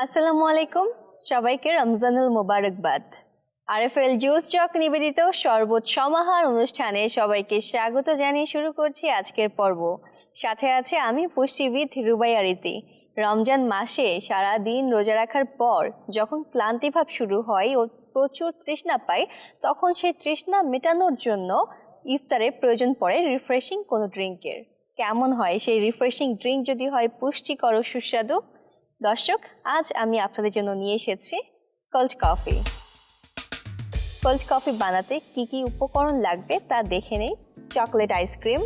আসসালামু আলাইকুম, সবাইকে রমজানুল মোবারকবাদ। আরএফএল জুস জক নিবেদিত শরবত সমাহার অনুষ্ঠানে সবাইকে স্বাগত জানিয়ে শুরু করছি আজকের পর্ব। সাথে আছে আমি পুষ্টিবিদ রুবাইয়া রীতি। রমজান মাসে সারা দিন রোজা রাখার পর যখন ক্লান্তিভাব শুরু হয় ও প্রচুর তৃষ্ণা পায়, তখন সেই তৃষ্ণা মেটানোর জন্য ইফতারে প্রয়োজন পড়ে রিফ্রেশিং কোনো ড্রিঙ্কের। কেমন হয় সেই রিফ্রেশিং ড্রিঙ্ক যদি হয় পুষ্টিকর ও সুস্বাদু? দর্শক, আজ আমি আপনাদের জন্য নিয়ে এসেছি কোল্ড কফি। কোল্ড কফি বানাতে কি কি উপকরণ লাগবে তা দেখে নেই। চকলেট আইসক্রিম,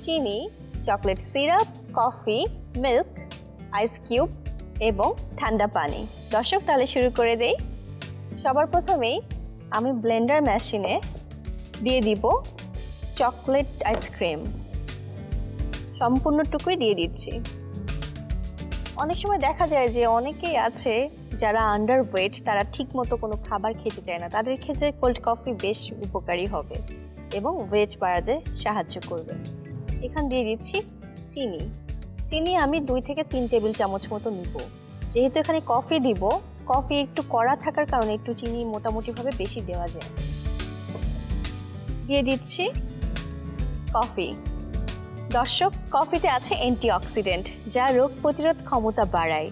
চিনি, chocolate syrup, coffee, milk, ice cube এবং ঠান্ডা পানি। দর্শক, তাহলে শুরু করে দেই। সবার প্রথমেই আমি ব্লেন্ডার মেশিনে দিয়ে দিব চকলেট আইসক্রিম। সম্পূর্ণটুকুই দিয়ে দিচ্ছি। অনেক সময় দেখা যায় যে অনেকেই আছে যারা আন্ডার ওয়েট, তারা ঠিক মতো কোনো খাবার খেতে চায় না। তাদের ক্ষেত্রে কোল্ড কফি বেশ উপকারী হবে এবং ওয়েট বাড়াতে সাহায্য করবে। এখানে দিয়ে দিচ্ছি চিনি। চিনি আমি 2 থেকে 3 টেবিল চামচ মতো নিব। যেহেতু এখানে কফি দিব, কফি একটু কড়া থাকার কারণে একটু চিনি মোটামুটিভাবে বেশি দেওয়া যায়। দিয়ে দিচ্ছি কফি। দর্শক, কফিতে আছে অ্যান্টিঅক্সিডেন্ট, যা রোগ প্রতিরোধ ক্ষমতা বাড়ায়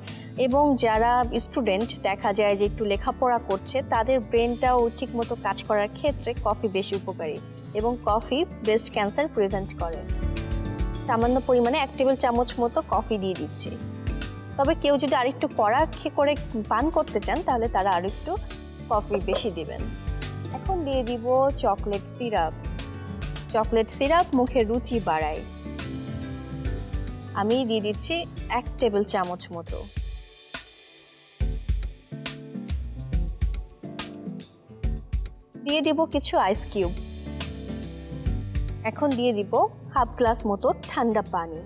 এবং যারা স্টুডেন্ট দেখা যায় যে একটু লেখাপড়া করছে, তাদের ব্রেনটাও ঠিকমতো কাজ করার ক্ষেত্রে কফি বেশি উপকারী এবং কফি ব্রেস্ট ক্যান্সার প্রিভেন্ট করে। সামান্য পরিমাণে 1 টেবিল চামচ মতো কফি দিয়ে দিচ্ছি। তবে কেউ যদি আরেকটু কড়া করে পান করতে চান তাহলে তারা আরেকটু কফি বেশি দিবেন। এখন দিয়ে দিব চকলেট সিরাপ। চকলেট সিরাপ মুখে রুচি বাড়ায়। আমি দিয়ে দিচ্ছি 1 টেবিল চামচ মতো। দিয়ে দিব কিছু আইস কিউব। এখন দিয়ে দিব হাফ গ্লাস মতো ঠান্ডা পানি।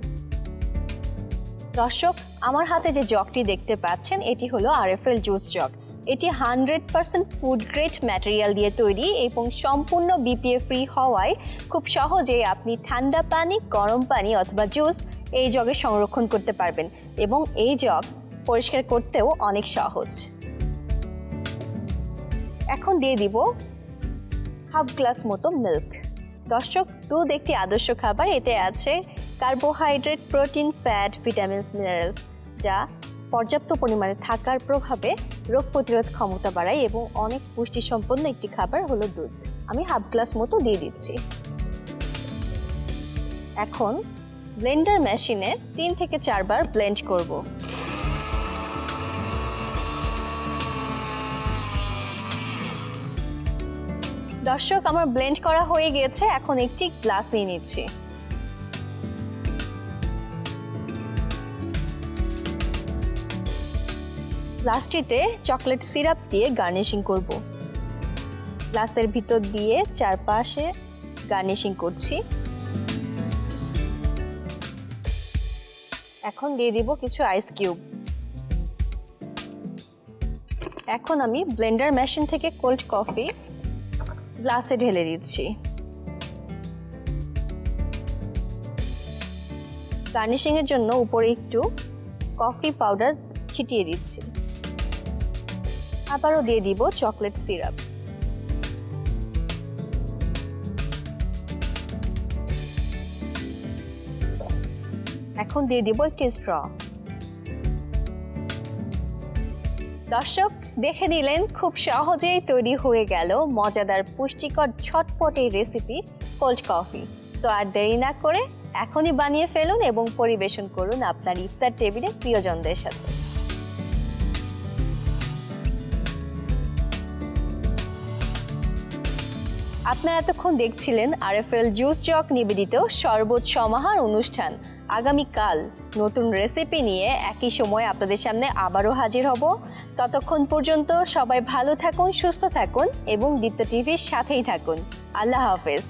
দর্শক, আমার হাতে যে জগটি দেখতে পাচ্ছেন, এটি হলো আরএফএল জুস জগ। এটি 100% ফুড গ্রেড ম্যাটেরিয়াল দিয়ে তৈরি এবং সম্পূর্ণ বিপিএ ফ্রি হওয়ায় খুব সহজেই আপনি ঠান্ডা পানি, গরম পানি অথবা জুস এই জগে সংরক্ষণ করতে পারবেন এবং এই জগ পরিষ্কার করতেও অনেক সহজ। এখন দিয়ে দিব হাফ গ্লাস মতো মিল্ক। দর্শক, দুধ একটি আদর্শ খাবার। এতে আছে carbohydrate, protein, fat, vitamins, minerals, যা পর্যাপ্ত পরিমাণে থাকার প্রভাবে রোগ প্রতিরোধ ক্ষমতা বাড়ায় এবং অনেক পুষ্টি সম্পন্ন একটি খাবার হলো দুধ। আমি হাফ গ্লাস মতো দিয়ে দিচ্ছি। এখন ব্লেন্ডার মেশিনে 3 থেকে 4 বার ব্লেন্ড করব। দর্শক, আমার ব্লেন্ড করা হয়ে গিয়েছে। এখন একটি গ্লাস নিয়ে নিচ্ছি। গ্লাসটিতে চকলেট সিরাপ দিয়ে গার্নিশিং করব। গ্লাসের ভিতর দিয়ে চারপাশে গার্নিশিং করছি। এখন দিয়ে দিব কিছু আইস কিউব। এখন আমি ব্লেন্ডার মেশিন থেকে কোল্ড কফি গ্লাসে ঢেলে দিচ্ছি। গার্নিশিং এর জন্য উপরে একটু কফি পাউডার ছিটিয়ে দিচ্ছি। আবারও দিয়ে দিব চকলেট সিরাপ। এখন দিয়ে দিব একটি স্ট্র। দর্শক, দেখে নিলেন খুব সহজেই তৈরি হয়ে গেল মজাদার পুষ্টিকর ঝটপট এই রেসিপি কোল্ড কফি। সো আর দেরি না করে এখনই বানিয়ে ফেলুন এবং পরিবেশন করুন আপনার ইফতার টেবিলে প্রিয়জনদের সাথে। আপনারা এতক্ষণ দেখছিলেন আরএফএল জুস জগ নিবেদিত শরবত সমাহার অনুষ্ঠান। আগামীকাল নতুন রেসিপি নিয়ে একই সময় আপনাদের সামনে আবারও হাজির হব। ততক্ষণ পর্যন্ত সবাই ভালো থাকুন, সুস্থ থাকুন এবং দীপ্ত টিভির সাথেই থাকুন। আল্লাহ হাফেজ।